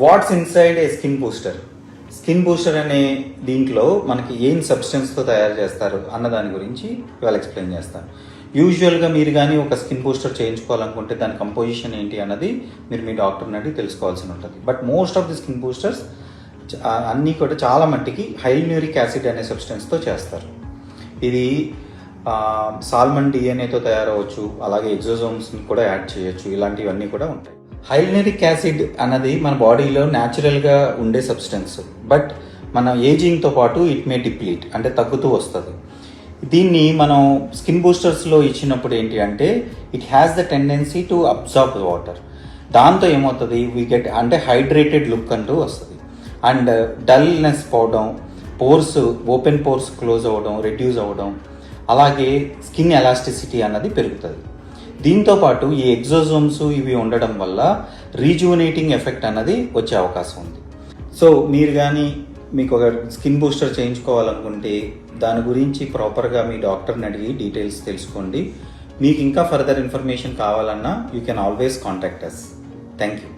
Watts inside ఏ skin booster? Skin booster అనే దీంట్లో మనకి ఏం సబ్స్టెన్స్తో తయారు చేస్తారు అన్న దాని గురించి ఇవాళ ఎక్స్ప్లెయిన్ చేస్తాను. యూజువల్గా మీరు కానీ ఒక స్కిన్ బూస్టర్ చేయించుకోవాలనుకుంటే దాని కంపోజిషన్ ఏంటి అన్నది మీరు మీ డాక్టర్ని అడిగి తెలుసుకోవాల్సి ఉంటుంది. But most of the skin boosters అన్నీ కూడా చాలా మట్టికి హైల్యూరిక్ యాసిడ్ అనే సబ్స్టెన్స్తో చేస్తారు. ఇది సాల్మన్ డిఎన్ఏతో తయారవచ్చు, అలాగే ఎగ్జోజోమ్స్ని కూడా యాడ్ చేయొచ్చు, ఇలాంటివన్నీ కూడా ఉంటాయి. హైల్యూరిక్ యాసిడ్ అన్నది మన బాడీలో న్యాచురల్గా ఉండే సబ్స్టెన్స్, బట్ మన ఏజింగ్తో పాటు ఇట్ మే డిప్లీట్, అంటే తగ్గుతూ వస్తుంది. దీన్ని మనం స్కిన్ బూస్టర్స్లో ఇచ్చినప్పుడు ఏంటి అంటే it has the tendency to absorb water. దాంతో ఏమవుతుంది, వీ గెట్ అంటే హైడ్రేటెడ్ లుక్ అంటూ వస్తుంది. అండ్ డల్నెస్ పోవడం, పోర్స్ ఓపెన్ పోర్స్ క్లోజ్ అవ్వడం, రెడ్యూస్ అవ్వడం, అలాగే స్కిన్ ఎలాస్టిసిటీ అన్నది పెరుగుతుంది. దీంతోపాటు ఈ ఎగ్జోజోమ్స్ ఇవి ఉండడం వల్ల రీజువనేటింగ్ ఎఫెక్ట్ అన్నది వచ్చే అవకాశం ఉంది. సో మీరు కానీ మీకు ఒక స్కిన్ బూస్టర్ చేయించుకోవాలనుకుంటే దాని గురించి ప్రాపర్గా మీ డాక్టర్ని అడిగి డీటెయిల్స్ తెలుసుకోండి. మీకు ఇంకా ఫర్దర్ ఇన్ఫర్మేషన్ కావాలన్నా you can always contact us. Thank you.